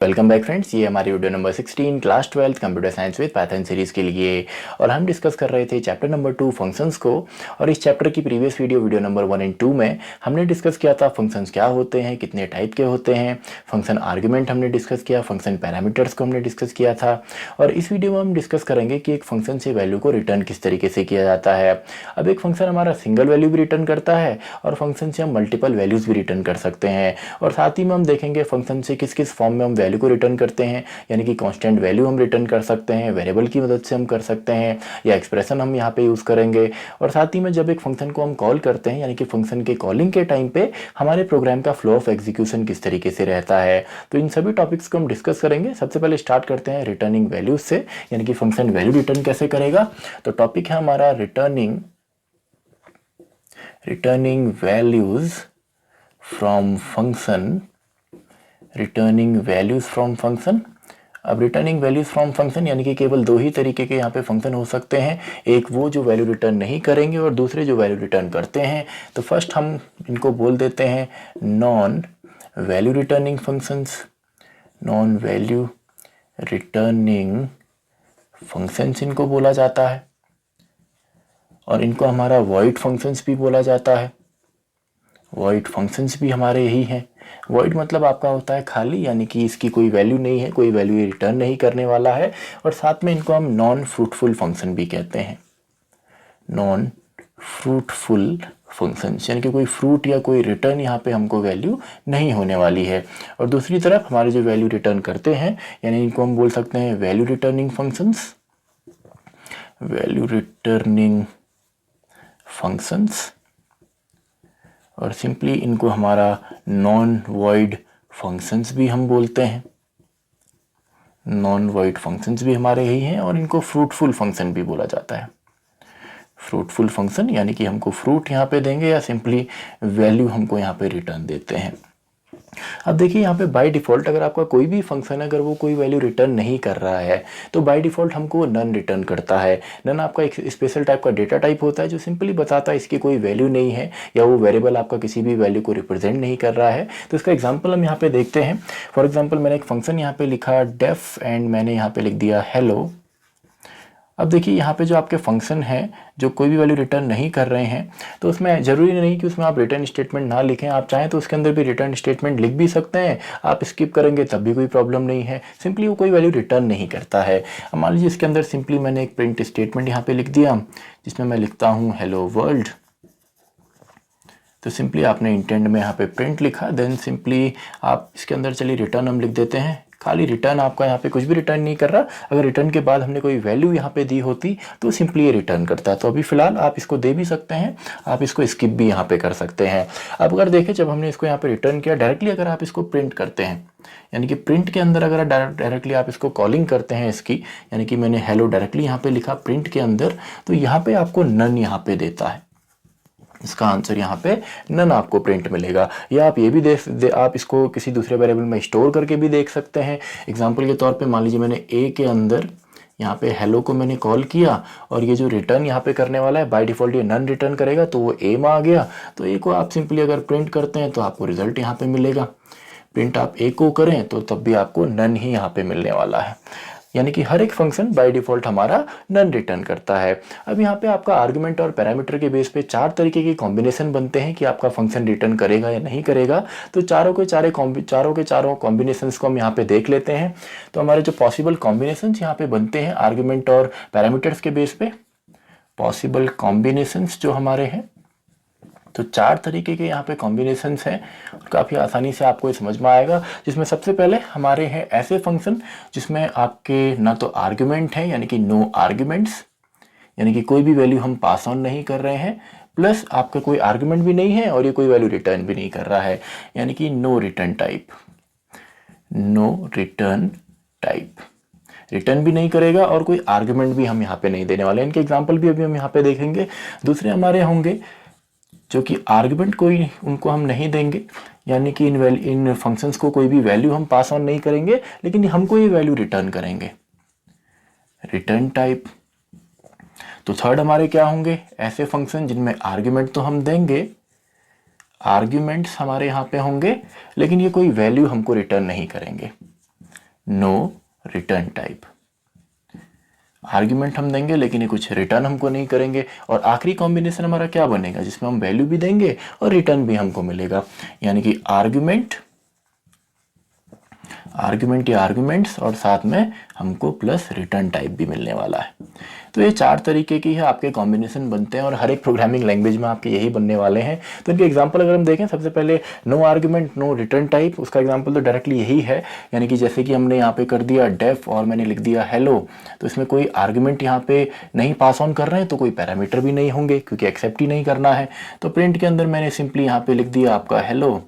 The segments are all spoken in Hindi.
वेलकम बैक फ्रेंड्स, ये हमारी video number 16 class 12 computer science with Python series के लिए। और हम डिस्कस कर रहे थे चैप्टर नंबर 2 फंक्शंस को। और इस चैप्टर की प्रीवियस वीडियो नंबर 1 एंड 2 में हमने डिस्कस किया था फंक्शंस क्या होते हैं, कितने टाइप के होते हैं, फंक्शन आर्ग्यूमेंट हमने डिस्कस किया, फंक्शन पैरामीटर्स को हमने डिस्कस किया था। और इस वीडियो में हम डिस्कस करेंगे कि एक फंक्शन से वैल्यू को रिटर्न किस तरीके से किया जाता है। अब एक फंक्शन हमारा सिंगल वैल्यू भी रिटर्न करता है और फंक्शन से हम मल्टीपल वैल्यूज़ भी रिटर्न कर सकते हैं। और साथ ही में हम देखेंगे फंक्शन से किस किस फॉर्म में हम वैल्यू को रिटर्न करते हैं, यानी कि कांस्टेंट वैल्यू हम रिटर्न कर सकते हैं, वेरिएबल की मदद से हम कर सकते हैं, या एक्सप्रेशन हम यहाँ पे यूज़ करेंगे। और साथ ही में जब एक फंक्शन को हम कॉल करते हैं, यानी कि फंक्शन के कॉलिंग के टाइम पे हमारे प्रोग्राम का फ्लो ऑफ एग्जीक्यूशन किस तरीके से रहता है, तो इन सभी टॉपिक्स को हम डिस्कस करेंगे। सबसे पहले स्टार्ट करते हैं रिटर्निंग वैल्यूज से, यानी कि फंक्शन वैल्यू रिटर्न कैसे करेगा। तो टॉपिक है हमारा returning values from function. Returning values from function. अब रिटर्निंग वैल्यूज फ्रॉम फंक्शन यानी कि केवल दो ही तरीके के यहाँ पे फंक्शन हो सकते हैं, एक वो जो वैल्यू रिटर्न नहीं करेंगे और दूसरे जो वैल्यू रिटर्न करते हैं। तो फर्स्ट हम इनको बोल देते हैं non value returning functions. Non value returning functions इनको बोला जाता है, और इनको हमारा वॉइड फंक्शंस भी बोला जाता है। वॉइड फंक्शंस भी हमारे यही हैं। वॉइड मतलब आपका होता है खाली, यानी कि इसकी कोई वैल्यू नहीं है, कोई वैल्यू रिटर्न नहीं करने वाला है। और साथ में इनको हम नॉन फ्रूटफुल फंक्शन भी कहते हैं। नॉन फ्रूटफुल फंक्शंस यानी कि कोई फ्रूट या कोई रिटर्न यहाँ पे हमको वैल्यू नहीं होने वाली है। और दूसरी तरफ हमारे जो वैल्यू रिटर्न करते हैं, यानी इनको हम बोल सकते हैं value returning functions. Value returning functions, और सिंपली इनको हमारा नॉन वॉइड फंक्शंस भी हम बोलते हैं। नॉन वॉइड फंक्शंस भी हमारे यही हैं, और इनको फ्रूटफुल फंक्शन भी बोला जाता है। फ्रूटफुल फंक्शन यानी कि हमको फ्रूट यहाँ पे देंगे या सिंपली वैल्यू हमको यहाँ पे रिटर्न देते हैं। अब देखिए यहाँ पे बाय डिफ़ॉल्ट अगर आपका कोई भी फंक्शन अगर वो कोई वैल्यू रिटर्न नहीं कर रहा है तो बाय डिफ़ॉल्ट हमको नन रिटर्न करता है। नन आपका एक स्पेशल टाइप का डेटा टाइप होता है जो सिंपली बताता है इसकी कोई वैल्यू नहीं है, या वो वेरिएबल आपका किसी भी वैल्यू को रिप्रेजेंट नहीं कर रहा है। तो इसका एग्जाम्पल हम यहाँ पे देखते हैं। फॉर एग्जाम्पल मैंने एक फंक्शन यहाँ पे लिखा डेफ एंड मैंने यहाँ पे लिख दिया हेलो। अब देखिए यहाँ पे जो आपके फंक्शन है जो कोई भी वैल्यू रिटर्न नहीं कर रहे हैं, तो उसमें ज़रूरी नहीं कि उसमें आप रिटर्न स्टेटमेंट ना लिखें। आप चाहें तो उसके अंदर भी रिटर्न स्टेटमेंट लिख भी सकते हैं, आप स्किप करेंगे तब भी कोई प्रॉब्लम नहीं है। सिंपली वो कोई वैल्यू रिटर्न नहीं करता है। अब मान लीजिए इसके अंदर सिंपली मैंने एक प्रिंट स्टेटमेंट यहाँ पे लिख दिया जिसमें मैं लिखता हूँ हेलो वर्ल्ड। तो सिंपली आपने इंटेंड में यहाँ पे प्रिंट लिखा, देन सिंपली आप इसके अंदर चलिए रिटर्न हम लिख देते हैं। खाली रिटर्न, आपका यहाँ पे कुछ भी रिटर्न नहीं कर रहा। अगर रिटर्न के बाद हमने कोई वैल्यू यहाँ पे दी होती तो सिंपली ये रिटर्न करता है। तो अभी फिलहाल आप इसको दे भी सकते हैं, आप इसको स्किप भी यहाँ पे कर सकते हैं। अब अगर देखें जब हमने इसको यहाँ पे रिटर्न किया, डायरेक्टली अगर आप इसको प्रिंट करते हैं, यानी कि प्रिंट के अंदर अगर डायरेक्टली आप इसको कॉलिंग करते हैं इसकी, यानी कि मैंने हेलो डायरेक्टली यहाँ पे लिखा प्रिंट के अंदर, तो यहाँ पे आपको नन यहाँ पे देता है। इसका आंसर यहाँ पे नन आपको प्रिंट मिलेगा। या आप ये भी आप इसको किसी दूसरे वेरिएबल में स्टोर करके भी देख सकते हैं। एग्जांपल के तौर पे मान लीजिए मैंने ए के अंदर यहाँ पे हेलो को मैंने कॉल किया, और ये जो रिटर्न यहाँ पे करने वाला है बाय डिफ़ॉल्ट ये नन रिटर्न करेगा, तो वो ए में आ गया। तो ए को आप सिंपली अगर प्रिंट करते हैं तो आपको रिजल्ट यहाँ पे मिलेगा। प्रिंट आप ए को करें तो तब भी आपको नन ही यहाँ पे मिलने वाला है। यानी कि हर एक फंक्शन बाय डिफ़ॉल्ट हमारा नन रिटर्न करता है। अब यहाँ पे आपका आर्गुमेंट और पैरामीटर के बेस पे चार तरीके के कॉम्बिनेशन बनते हैं कि आपका फंक्शन रिटर्न करेगा या नहीं करेगा। तो चारों के चारों कॉम्बिनेशंस को हम यहाँ पे देख लेते हैं। तो हमारे जो पॉसिबल कॉम्बिनेशंस यहाँ पे बनते हैं आर्गुमेंट और पैरामीटर्स के बेस पे, पॉसिबल कॉम्बिनेशंस जो हमारे हैं, तो चार तरीके के यहाँ पे कॉम्बिनेशंस हैं। काफ़ी आसानी से आपको ये समझ में आएगा। जिसमें सबसे पहले हमारे हैं ऐसे फंक्शन जिसमें आपके ना तो आर्ग्यूमेंट है, यानी कि नो आर्ग्यूमेंट्स, यानी कि कोई भी वैल्यू हम पास ऑन नहीं कर रहे हैं, प्लस आपका कोई आर्ग्यूमेंट भी नहीं है और ये कोई वैल्यू रिटर्न भी नहीं कर रहा है, यानी कि no return type. No return type return भी नहीं करेगा और कोई आर्ग्यूमेंट भी हम यहाँ पे नहीं देने वाले। इनके एग्जाम्पल भी अभी हम यहाँ पे देखेंगे। दूसरे हमारे होंगे जो कि आर्गुमेंट कोई उनको हम नहीं देंगे, यानी कि इन फंक्शंस को कोई भी वैल्यू हम पास ऑन नहीं करेंगे, लेकिन हमको ये वैल्यू रिटर्न करेंगे, रिटर्न टाइप। तो थर्ड हमारे क्या होंगे, ऐसे फंक्शन जिनमें आर्गुमेंट तो हम देंगे, आर्ग्यूमेंट्स हमारे यहाँ पे होंगे, लेकिन ये कोई वैल्यू हमको रिटर्न नहीं करेंगे। No return type. आर्ग्यूमेंट हम देंगे लेकिन ये कुछ रिटर्न हमको नहीं करेंगे। और आखिरी कॉम्बिनेशन हमारा क्या बनेगा, जिसमें हम वैल्यू भी देंगे और रिटर्न भी हमको मिलेगा, यानी कि आर्ग्यूमेंट या आर्ग्यूमेंट्स और साथ में हमको प्लस रिटर्न टाइप भी मिलने वाला है। तो ये 4 तरीके की है आपके कॉम्बिनेशन बनते हैं और हर एक प्रोग्रामिंग लैंग्वेज में आपके यही बनने वाले हैं। तो इनके एग्जांपल अगर हम देखें, सबसे पहले no argument no return type, उसका एग्जांपल तो डायरेक्टली यही है, यानी कि जैसे कि हमने यहाँ पे कर दिया डेफ और मैंने लिख दिया हेलो, तो इसमें कोई आर्ग्यूमेंट यहाँ पे नहीं पास ऑन कर रहे हैं, तो कोई पैरामीटर भी नहीं होंगे क्योंकि एक्सेप्ट ही नहीं करना है। तो प्रिंट के अंदर मैंने सिंपली यहाँ पे लिख दिया आपका हेलो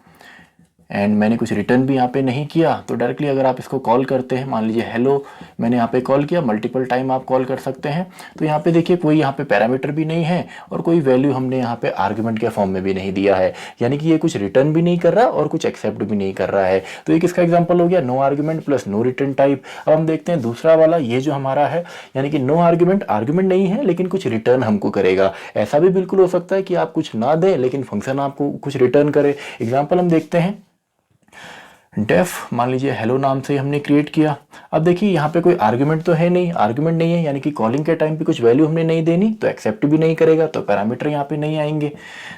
एंड मैंने कुछ रिटर्न भी यहाँ पे नहीं किया। तो डायरेक्टली अगर आप इसको कॉल करते हैं, मान लीजिए हेलो मैंने यहाँ पे कॉल किया, मल्टीपल टाइम आप कॉल कर सकते हैं, तो यहाँ पे देखिए कोई यहाँ पे पैरामीटर भी नहीं है और कोई वैल्यू हमने यहाँ पे आर्ग्यूमेंट के फॉर्म में भी नहीं दिया है, यानी कि ये कुछ रिटर्न भी नहीं कर रहा और कुछ एक्सेप्ट भी नहीं कर रहा है। तो ये किसका एग्जाम्पल हो गया, no argument plus no return type. अब हम देखते हैं दूसरा वाला, ये जो हमारा है, यानी कि नो आर्ग्यूमेंट नहीं है लेकिन कुछ रिटर्न हमको करेगा। ऐसा भी बिल्कुल हो सकता है कि आप कुछ ना दें लेकिन फंक्शन आपको कुछ रिटर्न करे। एग्जाम्पल हम देखते हैं, डेफ मान लीजिए हेलो नाम से हमने क्रिएट किया। अब देखिए यहाँ पे कोई आर्ग्यूमेंट तो है नहीं, आर्ग्यूमेंट नहीं है यानी कि कॉलिंग के टाइम पे कुछ वैल्यू हमने नहीं देनी, तो एक्सेप्ट भी नहीं करेगा, तो पैरामीटर यहाँ पे नहीं आएंगे,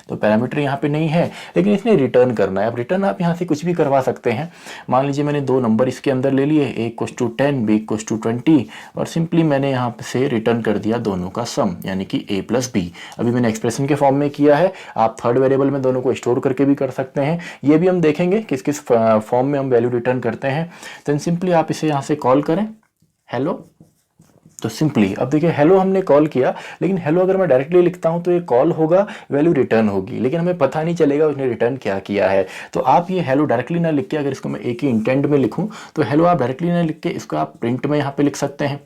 तो पैरामीटर यहाँ पे नहीं है, लेकिन इसने रिटर्न करना है। अब रिटर्न आप यहाँ से कुछ भी करवा सकते हैं। मान लीजिए मैंने 2 नंबर इसके अंदर ले लिए, A = 10 B = 20 और सिंपली मैंने यहाँ से रिटर्न कर दिया दोनों का सम, यानी कि A + B। अभी मैंने एक्सप्रेशन के फॉर्म में किया है, आप थर्ड वेरिएबल में दोनों को स्टोर करके भी कर सकते हैं। ये भी हम देखेंगे किस किस फॉर्म में हम वैल्यू रिटर्न करते हैं। देन सिंपली आप इसे यहाँ से कॉल करें हेलो, तो सिंपली अब देखिए हेलो हमने कॉल किया, लेकिन हेलो अगर मैं डायरेक्टली लिखता हूं तो ये कॉल होगा, वैल्यू रिटर्न होगी, लेकिन हमें पता नहीं चलेगा उसने रिटर्न क्या किया है। तो आप ये हेलो डायरेक्टली ना लिख के, अगर इसको मैं एक ही इंटेंट में लिखूं तो हेलो आप डायरेक्टली ना लिख के इसको आप प्रिंट में यहाँ पे लिख सकते हैं।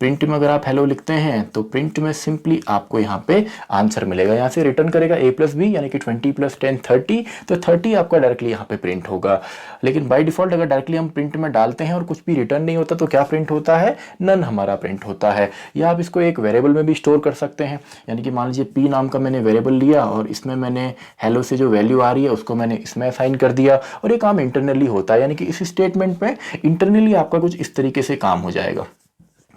प्रिंट में अगर आप हेलो लिखते हैं तो प्रिंट में सिंपली आपको यहाँ पे आंसर मिलेगा, यहाँ से रिटर्न करेगा A + B, यानी कि 20 + 10 30, तो 30 आपका डायरेक्टली यहाँ पे प्रिंट होगा। लेकिन बाय डिफॉल्ट अगर डायरेक्टली हम प्रिंट में डालते हैं और कुछ भी रिटर्न नहीं होता तो क्या प्रिंट होता है, नन हमारा प्रिंट होता है। या आप इसको एक वेरिएबल में भी स्टोर कर सकते हैं, यानी कि मान लीजिए P नाम का मैंने वेरिएबल लिया और इसमें मैंने हेलो से जो वैल्यू आ रही है उसको मैंने इसमें असाइन कर दिया और ये काम इंटरनली होता है, यानी कि इस स्टेटमेंट में इंटरनली आपका कुछ इस तरीके से काम हो जाएगा।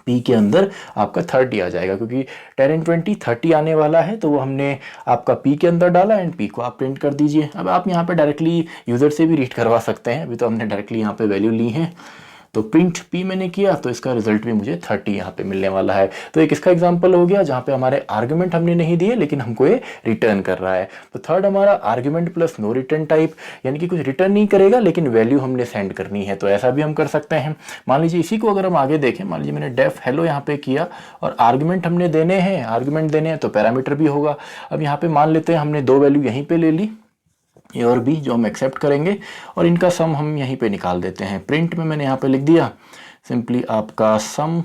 P के अंदर आपका 30 आ जाएगा, क्योंकि 10 and 20 30 आने वाला है, तो वो हमने आपका P के अंदर डाला एंड P को आप प्रिंट कर दीजिए। अब आप यहाँ पे डायरेक्टली यूज़र से भी रीड करवा सकते हैं, अभी तो हमने डायरेक्टली यहाँ पे वैल्यू ली है, तो प्रिंट P मैंने किया तो इसका रिजल्ट भी मुझे 30 यहाँ पे मिलने वाला है। तो एक इसका एग्जांपल हो गया जहाँ पे हमारे आर्ग्यूमेंट हमने नहीं दिए लेकिन हमको ये रिटर्न कर रहा है। तो थर्ड हमारा argument plus no return type, यानी कि कुछ रिटर्न नहीं करेगा लेकिन वैल्यू हमने सेंड करनी है, तो ऐसा भी हम कर सकते हैं। मान लीजिए इसी को अगर हम आगे देखें, मान लीजिए मैंने डेफ हेलो यहाँ पे किया और आर्ग्यूमेंट हमने देने हैं, तो पैरामीटर भी होगा। अब यहाँ पे मान लेते हैं हमने 2 वैल्यू यहीं पे ले ली, ए और बी, जो हम एक्सेप्ट करेंगे, और इनका सम हम यहीं पे निकाल देते हैं। प्रिंट में मैंने यहाँ पे लिख दिया सिंपली आपका सम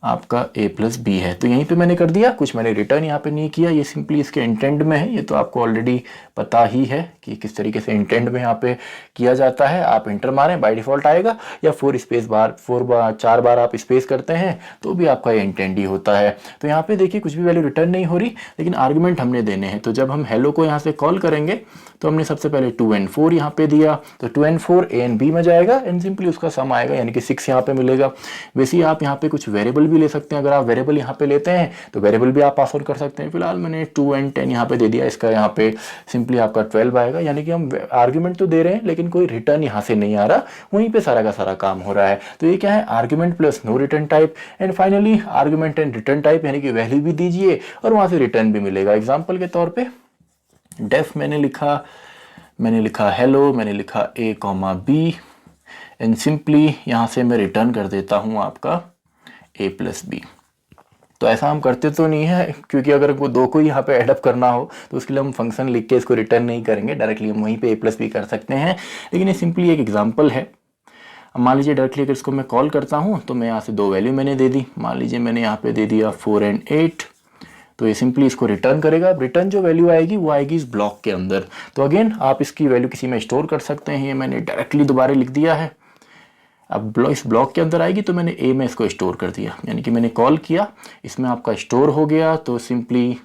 आपका A + B है, तो यहीं पे मैंने कर दिया, कुछ मैंने रिटर्न यहाँ पे नहीं किया, ये सिंपली इसके इंटेंट में है, ये तो आपको ऑलरेडी पता ही है कि किस तरीके से इंटेंट में यहाँ पे किया जाता है। आप इंटर मारें बाय डिफॉल्ट आएगा, या 4 बार आप स्पेस करते हैं तो भी आपका ये इंटेंट ही होता है। तो यहाँ पे देखिए कुछ भी वैल्यू रिटर्न नहीं हो रही लेकिन आर्ग्यूमेंट हमने देने हैं। तो जब हम हेलो को यहाँ से कॉल करेंगे तो हमने सबसे पहले 2 and 4 यहाँ पे दिया, तो 2 and 4 A and B में जाएगा एंड सिंपली उसका सम आएगा, यानी कि 6 यहाँ पे मिलेगा। वैसे ही आप यहाँ पे कुछ वेरिएबल भी ले सकते हैं, अगर आप वेरिएबल यहाँ पे लेते हैं तो वेरिएबल भी आप पास आउट कर सकते हैं। फिलहाल मैंने 2 and 10 यहाँ पे दे दिया, इसका यहाँ पे सिंपली आपका 12 आएगा, यानी कि हम आर्ग्यूमेंट तो दे रहे हैं लेकिन कोई रिटर्न यहाँ से नहीं आ रहा, वहीं पे सारा का सारा काम हो रहा है। तो ये क्या है, argument plus no return type. And finally argument and return type, यानी कि वैल्यू भी दीजिए और वहां से रिटर्न भी मिलेगा। एग्जाम्पल के तौर पर डेफ मैंने लिखा हेलो, मैंने लिखा A, B एंड सिंपली यहाँ से मैं रिटर्न कर देता हूँ आपका A + B। तो ऐसा हम करते तो नहीं है, क्योंकि अगर वो 2 को यहाँ पे एडअप करना हो तो उसके लिए हम फंक्शन लिख के इसको रिटर्न नहीं करेंगे, डायरेक्टली हम वहीं पे A + B कर सकते हैं। लेकिन ये सिंपली एक एग्जाम्पल है। मान लीजिए डायरेक्टली अगर इसको मैं कॉल करता हूँ तो मैं यहाँ से 2 वैल्यू मैंने दे दी, मान लीजिए मैंने यहाँ पे दे दिया 4 and 8, तो ये सिंपली इसको रिटर्न करेगा। रिटर्न जो वैल्यू आएगी वो आएगी इस ब्लॉक के अंदर। तो अगेन आप इसकी वैल्यू किसी में स्टोर कर सकते हैं, ये मैंने डायरेक्टली दोबारा लिख दिया है। अब इस ब्लॉक के अंदर आएगी तो मैंने A में इसको स्टोर कर दिया, यानी कि मैंने कॉल किया, इसमें आपका स्टोर हो गया। तो सिंपली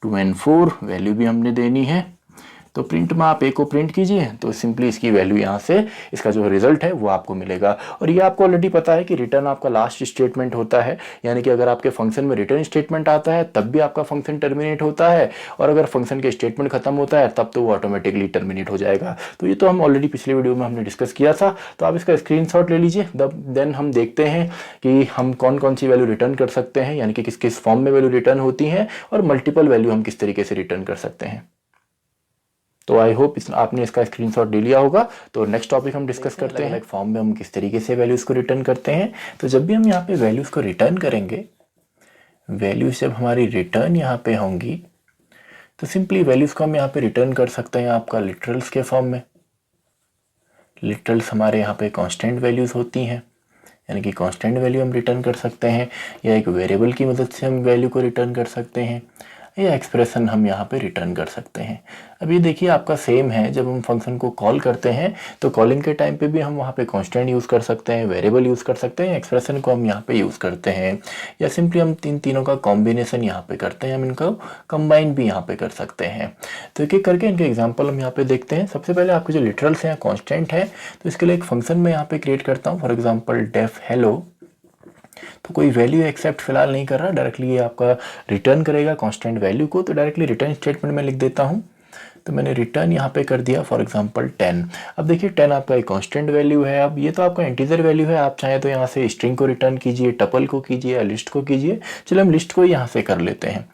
2 and 4 वैल्यू भी हमने देनी है, तो प्रिंट में आप ए को प्रिंट कीजिए तो सिंपली इसकी वैल्यू यहाँ से इसका जो रिजल्ट है वो आपको मिलेगा। और ये आपको ऑलरेडी पता है कि रिटर्न आपका लास्ट स्टेटमेंट होता है, यानी कि अगर आपके फंक्शन में रिटर्न स्टेटमेंट आता है तब भी आपका फंक्शन टर्मिनेट होता है, और अगर फंक्शन के स्टेटमेंट खत्म होता है तब तो वो ऑटोमेटिकली टर्मिनेट हो जाएगा। तो ये तो हम ऑलरेडी पिछले वीडियो में हमने डिस्कस किया था, तो आप इसका स्क्रीनशॉट ले लीजिए। देन हम देखते हैं कि हम कौन कौन सी वैल्यू रिटर्न कर सकते हैं, यानी कि किस किस फॉर्म में वैल्यू रिटर्न होती हैं, और मल्टीपल वैल्यू हम किस तरीके से रिटर्न कर सकते हैं। तो आई होप आपने इसका स्क्रीनशॉट ले लिया होगा। तो नेक्स्ट टॉपिक हम डिस्कस करते हैं फॉर्म में हम किस तरीके से वैल्यूज को रिटर्न करते हैं। तो जब भी हम यहाँ पे वैल्यूज को रिटर्न करेंगे, वैल्यूज जब हमारी रिटर्न यहाँ पे होंगी तो सिंपली वैल्यूज को हम यहाँ पे रिटर्न कर सकते हैं आपका लिटरल्स के फॉर्म में। लिटरल्स हमारे यहाँ पे कांस्टेंट वैल्यूज होती हैं, यानी कि कांस्टेंट वैल्यू हम रिटर्न कर सकते हैं, या एक वेरिएबल की मदद से हम वैल्यू को रिटर्न कर सकते हैं, या एक्सप्रेशन हम यहाँ पे रिटर्न कर सकते हैं। अब ये देखिए आपका सेम है, जब हम फंक्शन को कॉल करते हैं तो कॉलिंग के टाइम पे भी हम वहाँ पे कांस्टेंट यूज़ कर सकते हैं, वेरिएबल यूज़ कर सकते हैं, एक्सप्रेशन को हम यहाँ पे यूज़ करते हैं, या सिंपली हम तीनों का कॉम्बिनेशन यहाँ पे करते हैं, हम इनको कंबाइन भी यहाँ पे कर सकते हैं। तो एक एक करके इनके एग्जाम्पल हम यहाँ पे देखते हैं। सबसे पहले आपके जो लिटरल्स हैं कॉन्स्टेंट है, तो इसके लिए एक फंक्शन मैं यहाँ पे क्रिएट करता हूँ, फॉर एग्जाम्पल डेफ हेलो। तो कोई वैल्यू एक्सेप्ट फिलहाल नहीं कर रहा, डायरेक्टली ये आपका रिटर्न करेगा कांस्टेंट वैल्यू को। तो डायरेक्टली रिटर्न स्टेटमेंट में लिख देता हूँ। तो मैंने रिटर्न यहाँ पे कर दिया फॉर एग्जांपल 10। अब देखिए 10 आपका एक कांस्टेंट वैल्यू है। अब ये तो आपका इंटीजर वैल्यू है, आप चाहें तो यहाँ से स्ट्रिंग को रिटर्न कीजिए, टपल को कीजिए, या लिस्ट को कीजिए। चलो हम लिस्ट को ही यहाँ से कर लेते हैं।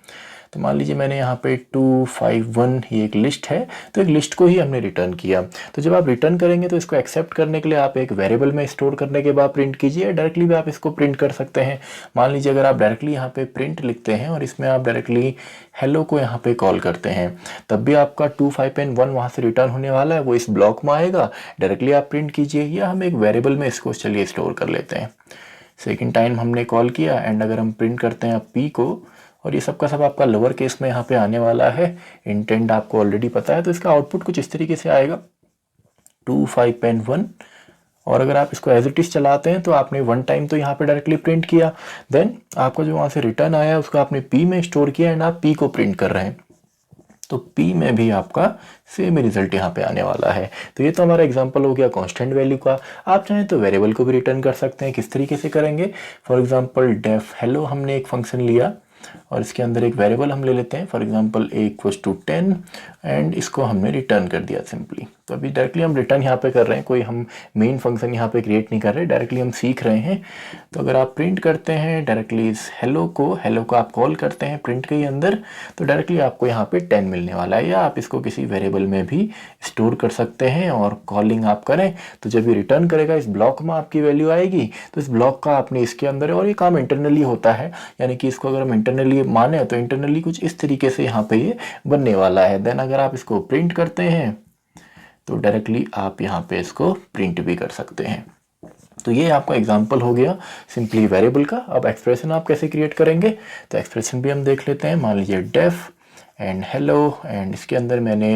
तो मान लीजिए मैंने यहाँ पे 251 ये एक लिस्ट है, तो एक लिस्ट को ही हमने रिटर्न किया। तो जब आप रिटर्न करेंगे तो इसको एक्सेप्ट करने के लिए आप एक वेरिएबल में स्टोर करने के बाद प्रिंट कीजिए, डायरेक्टली भी आप इसको प्रिंट कर सकते हैं। मान लीजिए अगर आप डायरेक्टली यहाँ पे प्रिंट लिखते हैं और इसमें आप डायरेक्टली हेलो को यहाँ पे कॉल करते हैं, तब भी आपका 251 वहाँ से रिटर्न होने वाला है, वो इस ब्लॉक में आएगा, डायरेक्टली आप प्रिंट कीजिए, या हम एक वेरिएबल में इसको चलिए स्टोर कर लेते हैं। सेकेंड टाइम हमने कॉल किया एंड अगर हम प्रिंट करते हैं पी को, और ये सब का सब आपका लोअर केस में यहाँ पे आने वाला है, इंटेंट आपको ऑलरेडी पता है, तो इसका आउटपुट कुछ इस तरीके से आएगा 25.1। और अगर आप इसको एज इट इज चलाते हैं तो आपने 1 टाइम तो यहाँ पे डायरेक्टली प्रिंट किया, देन आपका जो वहाँ से रिटर्न आया उसको आपने पी में स्टोर किया एंड आप पी को प्रिंट कर रहे हैं, तो पी में भी आपका सेम रिजल्ट यहाँ पे आने वाला है। तो ये तो हमारा एग्जांपल हो गया कांस्टेंट वैल्यू का। आप चाहें तो वेरिएबल को भी रिटर्न कर सकते हैं। किस तरीके से करेंगे, फॉर एग्जांपल डेफ हेलो हमने एक फंक्शन लिया और इसके अंदर एक वेरिएबल हम ले लेते हैं, for example a equals to 10 and इसको हमने रिटर्न कर दिया सिंपली। तो अभी डायरेक्टली हम रिटर्न यहाँ पे कर रहे हैं, कोई हम मेन फंक्शन यहाँ पे क्रिएट नहीं कर रहे, डायरेक्टली हम सीख रहे हैं। तो अगर आप प्रिंट करते हैं डायरेक्टली इस हेलो को आप कॉल करते हैं प्रिंट के अंदर, तो डायरेक्टली आपको यहाँ पे 10 मिलने वाला है, या आप इसको किसी वेरिएबल में भी स्टोर कर सकते हैं और कॉलिंग आप करें तो जब ये रिटर्न करेगा इस ब्लॉक में आपकी वैल्यू आएगी, तो इस ब्लॉक का आपने इसके अंदर, और ये काम इंटरनली होता है, यानी कि इसको अगर हम इंटरनली माने तो इंटरनली कुछ इस तरीके से यहाँ पे ये बनने वाला है। देन अगर आप इसको प्रिंट करते हैं तो डायरेक्टली आप यहाँ पे इसको प्रिंट भी कर सकते हैं। तो ये आपका एग्जांपल हो गया सिंपली वेरिएबल का। अब एक्सप्रेशन आप कैसे क्रिएट करेंगे, तो एक्सप्रेशन भी हम देख लेते हैं। मान लीजिए डेफ एंड हेलो एंड इसके अंदर मैंने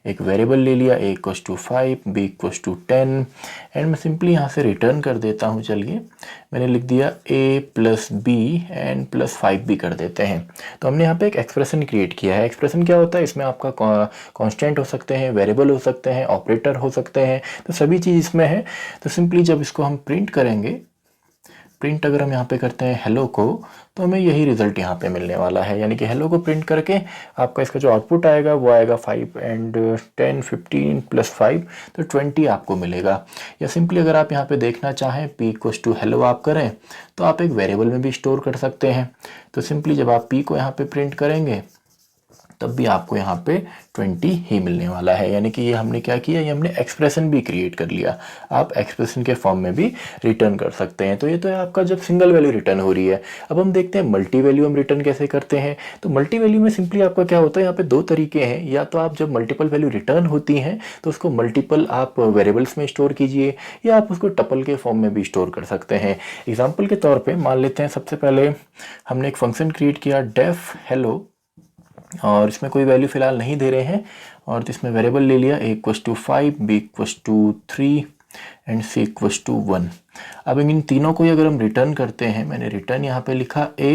एक वेरिएबल ले लिया, a equals to 5, b equals to 10 and मैं सिंपली यहाँ से रिटर्न कर देता हूँ। चलिए मैंने लिख दिया a plus B and plus 5 भी कर देते हैं। तो हमने यहाँ पे एक एक्सप्रेशन क्रिएट किया है। एक्सप्रेशन क्या होता है, इसमें आपका कांस्टेंट हो सकते हैं, वेरिएबल हो सकते हैं, ऑपरेटर हो सकते हैं, तो सभी चीज़ इसमें है। तो सिंपली जब इसको हम प्रिंट करेंगे, प्रिंट अगर हम यहाँ पे करते हैं हेलो को, तो हमें यही रिजल्ट यहाँ पे मिलने वाला है, यानी कि हेलो को प्रिंट करके आपका इसका जो आउटपुट आएगा वो आएगा 5 एंड 10 15 प्लस 5, तो 20 आपको मिलेगा। या सिंपली अगर आप यहाँ पे देखना चाहें p इक्वल्स टू हेलो आप करें तो आप एक वेरिएबल में भी स्टोर कर सकते हैं। तो सिंपली जब आप p को यहाँ पे प्रिंट करेंगे तब भी आपको यहाँ पे 20 ही मिलने वाला है, यानी कि ये हमने क्या किया, ये हमने एक्सप्रेशन भी क्रिएट कर लिया। आप एक्सप्रेशन के फॉर्म में भी रिटर्न कर सकते हैं। तो ये तो है आपका जब सिंगल वैल्यू रिटर्न हो रही है। अब हम देखते हैं मल्टी वैल्यू हम रिटर्न कैसे करते हैं। तो मल्टी वैल्यू में सिंपली आपका क्या होता है, यहाँ पे 2 तरीके हैं। या तो आप जब मल्टीपल वैल्यू रिटर्न होती हैं तो उसको मल्टीपल आप वेरिएबल्स में स्टोर कीजिए, या आप उसको टपल के फॉर्म में भी स्टोर कर सकते हैं। एग्जाम्पल के तौर पर मान लेते हैं, सबसे पहले हमने एक फंक्शन क्रिएट किया डेफ हेलो, और इसमें कोई वैल्यू फिलहाल नहीं दे रहे हैं, और इसमें वेरिएबल ले लिया a equals to 5, b equals to 3 and c equals to 1। अब इन तीनों को अगर हम रिटर्न करते हैं, मैंने रिटर्न यहाँ पे लिखा a,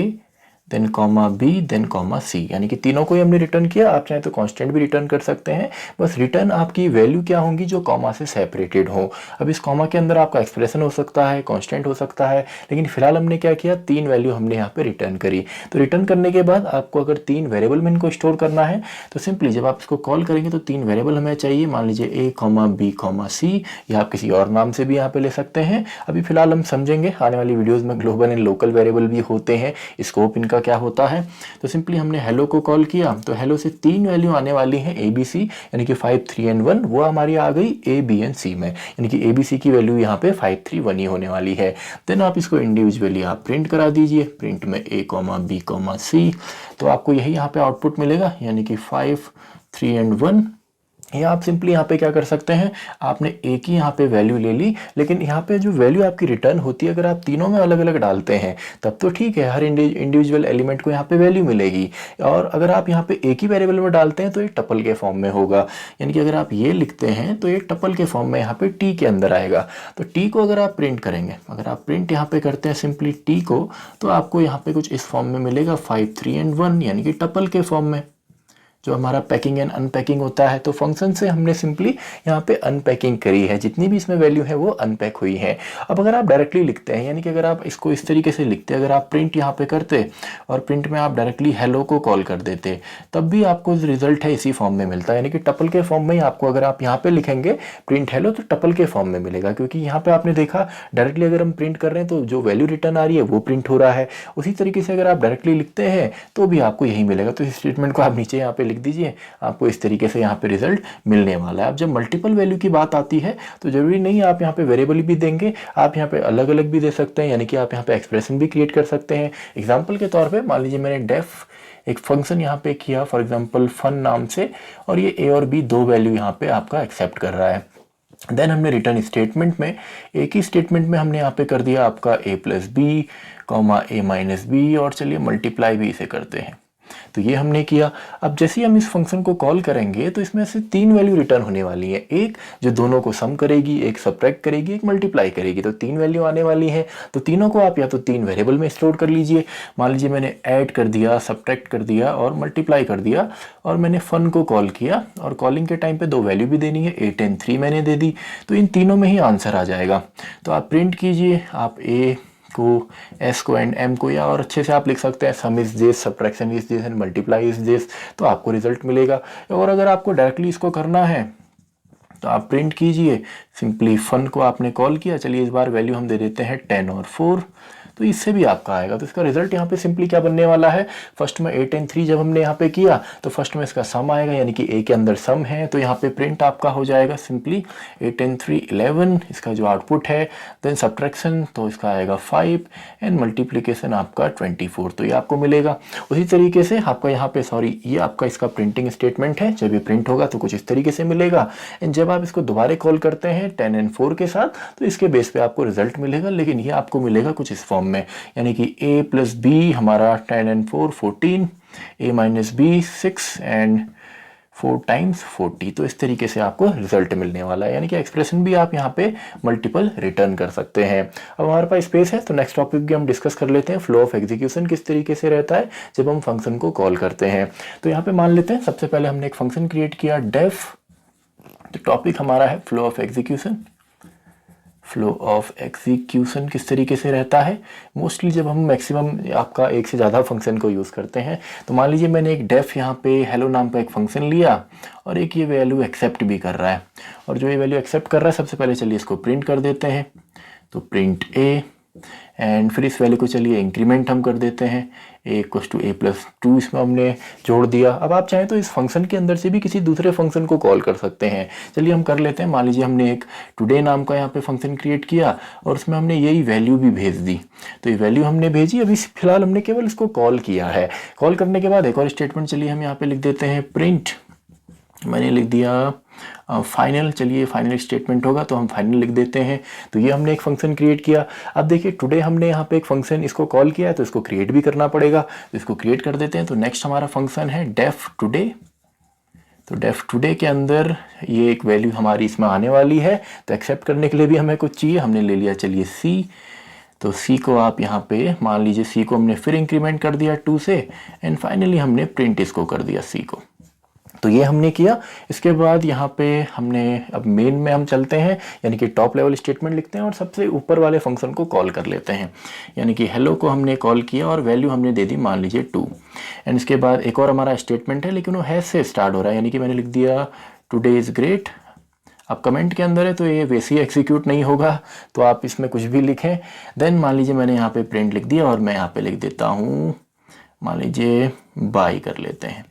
then comma B, then comma C, यानी कि तीनों को ही हमने रिटर्न किया। आप चाहें तो कांस्टेंट भी रिटर्न कर सकते हैं, बस रिटर्न आपकी वैल्यू क्या होंगी जो कॉमा से सेपरेटेड हो। अब इस कॉमा के अंदर आपका एक्सप्रेशन हो सकता है, कांस्टेंट हो सकता है, लेकिन फिलहाल हमने क्या किया, 3 वैल्यू हमने यहाँ पे रिटर्न करी। तो रिटर्न करने के बाद आपको अगर 3 वेरिएबल में इनको स्टोर करना है तो सिंपली जब आप इसको कॉल करेंगे तो 3 वेरिएबल हमें चाहिए, मान लीजिए ए कॉमा बी कॉमा सी, या आप किसी और नाम से भी यहाँ पे ले सकते हैं। अभी फिलहाल हम समझेंगे आने वाली वीडियोस में ग्लोबल एंड लोकल वेरिएबल भी होते हैं, स्कोप इनका क्या होता है। तो सिंपली हमने हेलो को कॉल किया, तो हेलो से 3 वैल्यू आने वाली है ए बी सी, यानी कि 5 3 एंड 1, वो हमारी आ गई ए बी एंड सी में, यानी कि ए बी सी की वैल्यू यहाँ पे 5 3 1 ही होने वाली है। देन आप इसको इंडिविजुअली आप प्रिंट करा दीजिए, प्रिंट में ए कॉमा बी कॉमा सी, तो आपको यही यहाँ पे आउटपुट मिलेगा, यानी कि 5 3 एंड 1। या आप सिंपली यहाँ पे क्या कर सकते हैं, आपने एक ही यहाँ पे वैल्यू ले ली, लेकिन यहाँ पे जो वैल्यू आपकी रिटर्न होती है अगर आप तीनों में अलग अलग डालते हैं तब तो ठीक है, हर इंडिविजुअल एलिमेंट को यहाँ पे वैल्यू मिलेगी। और अगर आप यहाँ पे एक ही वेरिएबल में डालते हैं तो ये टपल के फॉर्म में होगा, यानी कि अगर आप ये लिखते हैं तो ये टपल के फॉर्म में यहाँ पे टी के अंदर आएगा। तो टी को अगर आप प्रिंट करेंगे, अगर आप प्रिंट यहाँ पे करते हैं सिंपली टी को, तो आपको यहाँ पे कुछ इस फॉर्म में मिलेगा 5 3 एंड 1, यानी कि टपल के फॉर्म में, जो हमारा पैकिंग एंड अनपैकिंग होता है। तो फंक्शन से हमने सिंपली यहाँ पे अनपैकिंग करी है, जितनी भी इसमें वैल्यू है वो अनपैक हुई है। अब अगर आप डायरेक्टली लिखते हैं, यानी कि अगर आप इसको इस तरीके से लिखते, अगर आप प्रिंट यहाँ पे करते और प्रिंट में आप डायरेक्टली हेलो को कॉल कर देते, तब भी आपको रिजल्ट है इसी फॉर्म में मिलता है, यानी कि टपल के फॉर्म में ही आपको, अगर आप यहाँ पे लिखेंगे प्रिंट हेलो तो टपल के फॉर्म में मिलेगा, क्योंकि यहाँ पे आपने देखा डायरेक्टली अगर हम प्रिंट कर रहे हैं तो जो वैल्यू रिटर्न आ रही है वो प्रिंट हो रहा है। उसी तरीके से अगर आप डायरेक्टली लिखते हैं तो भी आपको यही मिलेगा। तो इस स्टेटमेंट को आप नीचे यहाँ पे लिख दीजिए, आपको इस तरीके से यहाँ पे रिजल्ट मिलने वाला है। अब जब मल्टीपल वैल्यू की बात आती है तो जरूरी नहीं आप यहाँ पे वेरिएबल भी देंगे, आप यहाँ पे अलग अलग भी दे सकते हैं, यानी कि आप यहाँ पे एक्सप्रेशन भी क्रिएट कर सकते हैं। एग्जाम्पल के तौर पे मान लीजिए मैंने डेफ एक फंक्शन यहाँ पे किया फॉर एग्जाम्पल फन नाम से, और ये ए और बी 2 वैल्यू यहाँ पे आपका एक्सेप्ट कर रहा है। देन हमने रिटर्न स्टेटमेंट में, एक ही स्टेटमेंट में हमने यहाँ पे कर दिया आपका ए प्लस बी कॉमा ए माइनस बी, और चलिए मल्टीप्लाई भी इसे करते हैं। तो ये हमने किया। अब जैसे ही हम इस फंक्शन को कॉल करेंगे तो इसमें से 3 वैल्यू रिटर्न होने वाली है, एक जो दोनों को सम करेगी, एक सब्ट्रैक्ट करेगी, एक मल्टीप्लाई करेगी, तो 3 वैल्यू आने वाली है। तो तीनों को आप या तो 3 वेरिएबल में स्टोर कर लीजिए, मान लीजिए मैंने ऐड कर दिया, सब्ट्रैक्ट कर दिया और मल्टीप्लाई कर दिया, और मैंने फन को कॉल किया, और कॉलिंग के टाइम पे 2 वैल्यू भी देनी है, 8 एंड 3 मैंने दे दी, तो इन तीनों में ही आंसर आ जाएगा। तो आप प्रिंट कीजिए, आप ए को, एस को एंड एम को, या और अच्छे से आप लिख सकते हैं सम is this, subtraction is this and multiply is this, तो आपको रिजल्ट मिलेगा। और अगर आपको डायरेक्टली इसको करना है तो आप प्रिंट कीजिए, सिंपली फन को आपने कॉल किया, चलिए इस बार वैल्यू हम दे देते हैं 10 और 4, तो इससे भी आपका आएगा। तो इसका रिजल्ट यहाँ पे सिंपली क्या बनने वाला है, फर्स्ट में 8 एंड 3 जब हमने यहाँ पे किया तो फर्स्ट में इसका सम आएगा, यानी कि ए के अंदर सम है, तो यहाँ पे प्रिंट आपका हो जाएगा सिंपली 8 एंड 3 11, इसका जो आउटपुट है। देन सब्ट्रैक्शन तो इसका आएगा 5 एंड मल्टीप्लीकेशन आपका 24, तो ये आपको मिलेगा। उसी तरीके से आपका यहाँ पे, सॉरी ये आपका इसका प्रिंटिंग स्टेटमेंट है, जब ये प्रिंट होगा तो कुछ इस तरीके से मिलेगा। एंड जब आप इसको दोबारा कॉल करते हैं 10 एंड 4 के साथ तो इसके बेस पे आपको रिजल्ट मिलेगा, लेकिन ये आपको मिलेगा कुछ इस फॉर्म में, यानी कि a प्लस बी हमारा 10 and 4 14, a minus B 6 and 4 times 40, तो इस तरीके से आपको रिजल्ट मिलने वाला है। यानी कि एक्सप्रेशन भी आप यहाँ पे मल्टीपल रिटर्न कर सकते हैं। अब हमारे पास स्पेस है तो नेक्स्ट टॉपिक भी हम डिस्कस कर लेते हैं, फ्लो ऑफ एग्जीक्यूशन किस तरीके से रहता है जब हम फंक्शन को कॉल करते हैं। तो यहाँ पे मान लेते हैं सबसे पहले हमने एक फंक्शन क्रिएट किया डेफ, तो टॉपिक हमारा है flow of execution. Flow of execution किस तरीके से रहता है, मोस्टली जब हम मैक्सिमम आपका एक से ज़्यादा फंक्शन को यूज़ करते हैं। तो मान लीजिए मैंने एक डेफ यहाँ पे हेलो नाम का एक फंक्शन लिया और एक ये वैल्यू एक्सेप्ट भी कर रहा है, और जो ये वैल्यू एक्सेप्ट कर रहा है सबसे पहले चलिए इसको प्रिंट कर देते हैं, तो प्रिंट ए, एंड फिर इस वैल्यू को चलिए इंक्रीमेंट हम कर देते हैं, a equals to a plus 2 इसमें हमने जोड़ दिया। अब आप चाहें तो इस फंक्शन के अंदर से भी किसी दूसरे फंक्शन को कॉल कर सकते हैं, चलिए हम कर लेते हैं। मान लीजिए हमने एक टुडे नाम का यहाँ पे फंक्शन क्रिएट किया और उसमें हमने यही वैल्यू भी भेज दी, तो ये वैल्यू हमने भेजी, अभी फिलहाल हमने केवल इसको कॉल किया है। कॉल करने के बाद एक और स्टेटमेंट चलिए हम यहाँ पे लिख देते हैं प्रिंट, मैंने लिख दिया फाइनल, चलिए फाइनल स्टेटमेंट होगा तो हम फाइनल लिख देते हैं। तो ये हमने एक फंक्शन क्रिएट किया। अब देखिए टुडे हमने यहाँ पे एक फंक्शन इसको कॉल किया है तो इसको क्रिएट भी करना पड़ेगा, तो इसको क्रिएट कर देते हैं। तो नेक्स्ट हमारा फंक्शन है डेफ टुडे, तो डेफ टुडे के अंदर ये एक वैल्यू हमारी इसमें आने वाली है, तो एक्सेप्ट करने के लिए भी हमें कुछ चाहिए, हमने ले लिया चलिए सी, तो सी को आप यहाँ पे मान लीजिए सी को हमने फिर इंक्रीमेंट कर दिया 2 से एंड फाइनली हमने प्रिंट इसको कर दिया सी को। तो ये हमने किया। इसके बाद यहाँ पे हमने अब मेन में हम चलते हैं, यानी कि टॉप लेवल स्टेटमेंट लिखते हैं और सबसे ऊपर वाले फंक्शन को कॉल कर लेते हैं। यानी कि हेलो को हमने कॉल किया और वैल्यू हमने दे दी मान लीजिए 2 एंड इसके बाद एक और हमारा स्टेटमेंट है लेकिन वो हैज से स्टार्ट हो रहा है, यानी कि मैंने लिख दिया टुडे इज़ ग्रेट। अब कमेंट के अंदर है तो ये वैसे ही एग्जीक्यूट नहीं होगा, तो आप इसमें कुछ भी लिखें। देन मान लीजिए मैंने यहाँ पे प्रिंट लिख दिया और मैं यहाँ पे लिख देता हूँ मान लीजिए बाय कर लेते हैं।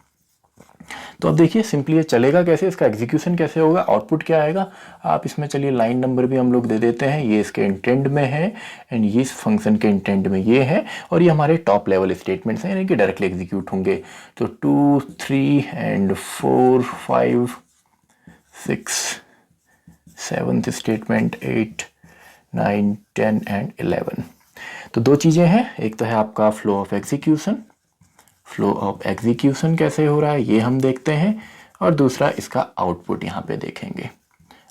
तो अब देखिए सिंपली ये चलेगा कैसे, इसका एग्जीक्यूशन कैसे होगा, आउटपुट क्या आएगा। आप इसमें चलिए लाइन नंबर भी हम लोग दे देते हैं, ये इसके इंटेंड में है एंड ये इस फंक्शन के इंटेंड में ये है और ये हमारे टॉप लेवल स्टेटमेंट्स हैं, यानी कि डायरेक्टली एग्जीक्यूट होंगे। तो 2, 3 एंड 4, 5, 6, 7th स्टेटमेंट, 8, 9, 10 एंड 11। तो दो चीज़ें हैं, एक तो है आपका flow of execution, flow of execution कैसे हो रहा है ये हम देखते हैं, और दूसरा इसका आउटपुट यहाँ पे देखेंगे,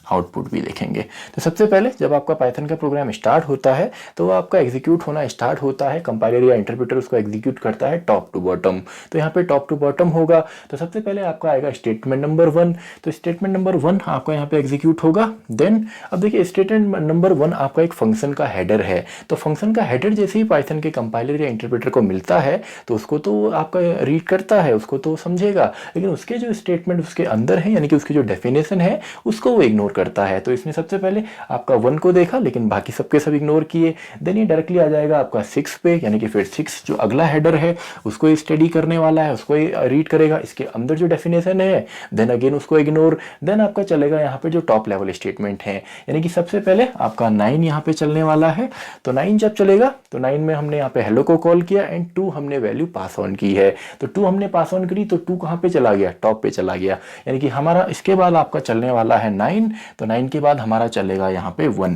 आउटपुट भी देखेंगे। तो सबसे पहले जब आपका पाइथन का प्रोग्राम स्टार्ट होता है तो वो आपका एग्जीक्यूट होना स्टार्ट होता है, कंपाइलर या इंटरप्रेटर उसको एग्जीक्यूट करता है टॉप टू बॉटम। तो यहाँ पे टॉप टू बॉटम होगा। तो सबसे पहले आपका आएगा स्टेटमेंट नंबर 1, तो स्टेटमेंट नंबर 1 आपका यहाँ पे एग्जीक्यूट होगा। देन अब देखिए स्टेटमेंट नंबर 1 आपका एक फंक्शन का हेडर है, तो फंक्शन का हेडर जैसे ही पाइथन के कंपाइलर या इंटरप्रेटर को मिलता है तो उसको तो आपका रीड करता है, उसको तो समझेगा, लेकिन उसके जो स्टेटमेंट उसके अंदर है यानी कि उसकी जो डेफिनेशन है उसको वो इग्नोर करता है। तो इसने सबसे पहले आपका 1 को देखा लेकिन बाकी सबके सब इग्नोर किए। देन ये डायरेक्टली आ जाएगा आपका 6 पे, यानी कि फिर 6 जो अगला हेडर है उसको स्टडी करने वाला है, उसको रीड करेगा, इसके अंदर जो डेफिनेशन है देन अगेन उसको इग्नोर। देन आपका चलेगा यहाँ पे जो टॉप लेवल स्टेटमेंट है, यानी कि सबसे पहले आपका 9 यहाँ पे चलने वाला है। तो 9 जब चलेगा तो 9 में हमने यहाँ पे हेलो को कॉल किया एंड 2 हमने वैल्यू पास ऑन की है। तो 2 हमने पास ऑन करी तो 2 कहाँ पे चला गया, टॉप पे चला गया, यानी कि हमारा इसके बाद आपका चलने वाला है 9। तो 9 के बाद हमारा चलेगा यहाँ पे 1,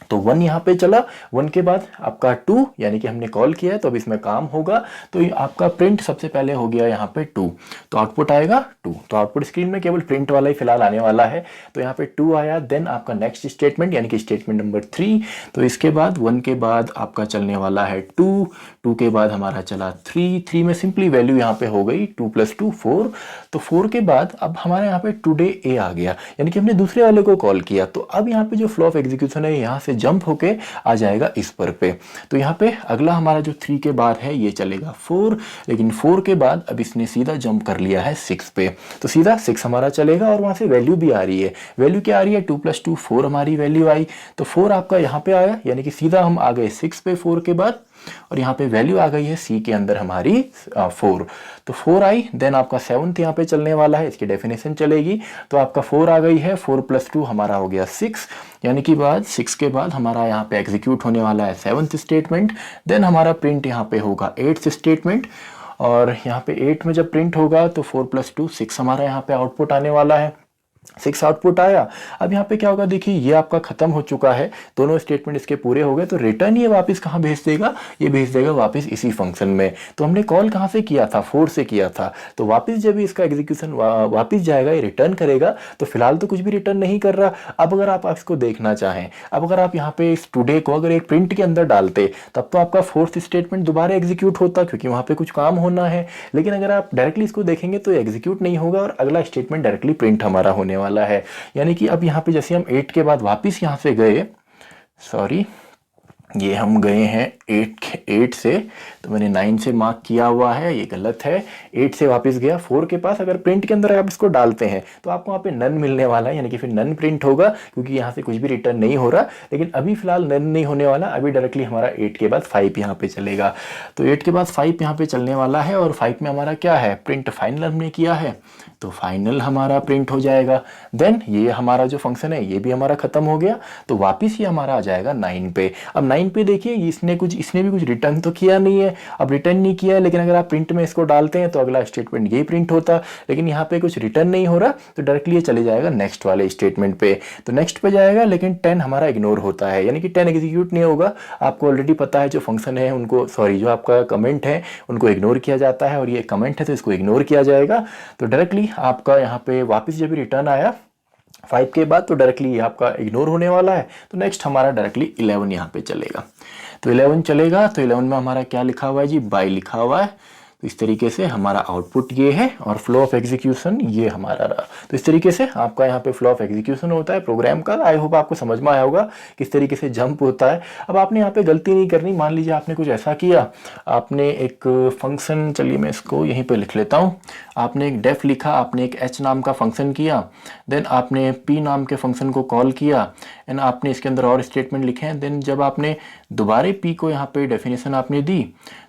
तो 1 यहाँ पे चला। 1 के बाद आपका 2 यानी कि हमने कॉल किया है तो अब इसमें काम होगा। तो आपका प्रिंट सबसे पहले हो गया यहाँ पे 2, तो आउटपुट आएगा 2। तो आउटपुट स्क्रीन में केवल प्रिंट वाला ही फिलहाल आने वाला है, तो यहाँ पे 2 आया। देन आपका नेक्स्ट स्टेटमेंट यानी कि स्टेटमेंट नंबर 3, तो इसके बाद 1 के बाद आपका चलने वाला है 2, 2 के बाद हमारा चला 3, 3 में सिंपली वैल्यू यहाँ पे हो गई 2 + 2 4। तो 4 के बाद अब हमारे यहाँ पे टुडे ए आ गया, यानी कि हमने दूसरे वाले को कॉल किया। तो अब यहाँ पे जो फ्लो ऑफ एग्जीक्यूशन है यहाँ से जंप होके आ जाएगा इस पर पे। तो यहाँ पे अगला हमारा जो 3 के बाद है ये चलेगा 4, लेकिन 4 के बाद अब इसने सीधा जंप कर लिया है 6 पे, तो सीधा 6 हमारा चलेगा और वहां से वैल्यू भी आ रही है। वैल्यू क्या आ रही है, 2 + 2 4 हमारी वैल्यू आई। तो 4 आपका यहाँ पे आया, यानी कि सीधा हम आ गए 6 पे 4 के बाद, और यहाँ पे वैल्यू आ गई है सी के अंदर हमारी 4। तो 4 आई। देन आपका 7th यहाँ पे चलने वाला है, इसकी डेफिनेशन चलेगी। तो आपका 4 आ गई है, 4 + 2 हमारा हो गया 6, यानी कि बाद 6 के बाद हमारा यहाँ पे एग्जीक्यूट होने वाला है 7th स्टेटमेंट। देन हमारा प्रिंट यहाँ पे होगा 8th स्टेटमेंट, और यहाँ पे 8 में जब प्रिंट होगा तो 4 + 2 6 हमारा यहाँ पे आउटपुट आने वाला है। 6 आउटपुट आया। अब यहाँ पे क्या होगा, देखिए ये आपका खत्म हो चुका है, दोनों स्टेटमेंट इसके पूरे हो गए। तो रिटर्न ये वापस कहाँ भेज देगा, ये भेज देगा वापस इसी फंक्शन में। तो हमने कॉल कहाँ से किया था, 4 से किया था। तो वापस जब इसका एग्जीक्यूशन वापस जाएगा, ये रिटर्न करेगा। तो फिलहाल तो कुछ भी रिटर्न नहीं कर रहा। अब अगर आप इसको देखना चाहें, अब अगर आप यहाँ पे इस टुडे को अगर एक प्रिंट के अंदर डालते तब तो आपका 4th स्टेटमेंट दोबारा एग्जीक्यूट होता, क्योंकि वहाँ पे कुछ काम होना है। लेकिन अगर आप डायरेक्टली इसको देखेंगे तो एग्जीक्यूट नहीं होगा और अगला स्टेटमेंट डायरेक्टली प्रिंट हमारा होने वाला है। यानी कि अब यहाँ पे जैसे हम 8 के बाद वापस यहाँ से गए, सॉरी ये हम गए हैं 8 से, तो मैंने 9 से मार्क किया हुआ है, ये गलत है। 8 से वापस गया 4 के पास। अगर प्रिंट के अंदर आप इसको डालते हैं तो आपको वहाँ पे नन मिलने वाला है, यानी कि फिर नन प्रिंट होगा, क्योंकि यहाँ से कुछ भी रिटर्न नहीं हो रहा। लेकिन अभी फिलहाल नन नहीं होने वाला, अभी डायरेक्टली हमारा 8 के बाद 5 यहाँ पे चलेगा। तो 8 के बाद 5 यहाँ पे चलने वाला है, और 5 में हमारा क्या है, प्रिंट फाइनल हमने किया है, तो फाइनल हमारा प्रिंट हो जाएगा। देन ये हमारा जो फंक्शन है ये भी हमारा खत्म हो गया। तो वापिस ये हमारा आ जाएगा 9 पे। अब 9 पे देखिए इसने भी कुछ रिटर्न तो किया नहीं है। अब रिटर्न नहीं किया है, लेकिन अगर आप प्रिंट में इसको डालते हैं तो अगला स्टेटमेंट ये प्रिंट होता, लेकिन यहाँ पे कुछ रिटर्न नहीं हो रहा, तो डायरेक्टली ये चले जाएगा नेक्स्ट वाले स्टेटमेंट पे। तो नेक्स्ट पे जाएगा, लेकिन 10 हमारा इग्नोर होता है, यानी कि 10 एग्जीक्यूट नहीं होगा। आपको ऑलरेडी पता है जो फंक्शन है उनको, सॉरी जो आपका कमेंट है उनको इग्नोर किया जाता है, और ये कमेंट है तो इसको इग्नोर किया जाएगा। तो डायरेक्टली आपका यहाँ पे वापस जब रिटर्न आया 5 के बाद तो डायरेक्टली ये आपका इग्नोर होने वाला है, तो नेक्स्ट हमारा डायरेक्टली 11 यहाँ पे चलेगा। तो 11 चलेगा, तो 11 में हमारा क्या लिखा हुआ है जी, बाय लिखा हुआ है। तो इस तरीके से हमारा आउटपुट ये है और फ्लो ऑफ एग्जीक्यूशन ये हमारा रहा। तो इस तरीके से आपका यहाँ पे फ्लो ऑफ एग्जीक्यूशन होता है प्रोग्राम का। आई होप आपको समझ में आया होगा किस तरीके से जंप होता है। अब आपने यहाँ पे गलती नहीं करनी। मान लीजिए आपने कुछ ऐसा किया, आपने एक फंक्शन, चलिए मैं इसको यहीं पे लिख लेता हूँ। आपने एक डेफ लिखा, आपने एक एच नाम का फंक्शन किया, देन आपने पी नाम के फंक्शन को कॉल किया एंड आपने इसके अंदर और स्टेटमेंट लिखे हैं। देन जब आपने दोबारा पी को यहाँ पे डेफिनेशन आपने दी,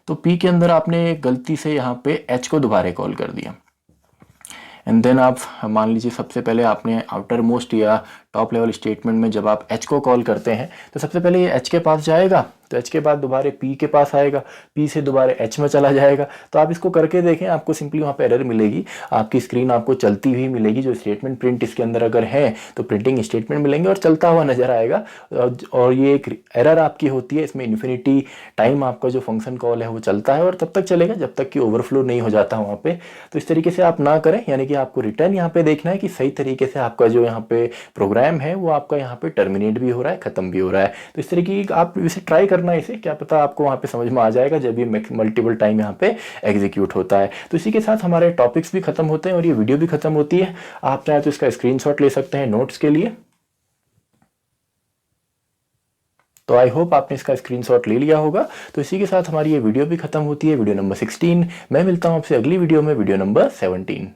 तो पी के अंदर आपने गलती से यहाँ पे एच को दोबारा कॉल कर दिया। एंड देन आप मान लीजिए सबसे पहले आपने आउटर मोस्ट या टॉप लेवल स्टेटमेंट में जब आप एच को कॉल करते हैं तो सबसे पहले ये एच के पास जाएगा, तो एच के बाद दोबारा पी के पास आएगा, पी से दोबारा एच में चला जाएगा। तो आप इसको करके देखें, आपको सिंपली वहाँ पे एरर मिलेगी, आपकी स्क्रीन आपको चलती हुई मिलेगी। जो स्टेटमेंट प्रिंट इसके अंदर अगर है तो प्रिंटिंग स्टेटमेंट मिलेंगे और चलता हुआ नजर आएगा। और ये एक एरर आपकी होती है, इसमें इन्फिनिटी टाइम आपका जो फंक्शन कॉल है वो चलता है और तब तक चलेगा जब तक कि ओवरफ्लो नहीं हो जाता वहाँ पे। तो इस तरीके से आप ना करें, यानी कि आपको रिटर्न यहाँ पे देखना है कि सही तरीके से आपका जो यहाँ पे प्रोग्राम है वो आपका यहाँ पे टर्मिनेट भी हो रहा है, खत्म भी हो रहा है। तो इस तरीके की आप इसे ट्राई करना, इसे क्या पता आपको वहाँ पे समझ में आ जाएगा जब ये मल्टीपल टाइम यहाँ पे एग्जीक्यूट होता है। तो इसी के साथ हमारे टॉपिक्स भी खत्म होते हैं और ये वीडियो भी खत्म होती है। आप चाहे तो इसका स्क्रीनशॉट ले सकते हैं नोट्स के लिए। तो आई होप आपने इसका स्क्रीनशॉट ले लिया होगा। तो इसी के साथ हमारी ये वीडियो भी खत्म होती है, वीडियो नंबर 16। मैं मिलता हूँ आपसे अगली वीडियो में, वीडियो नंबर 17।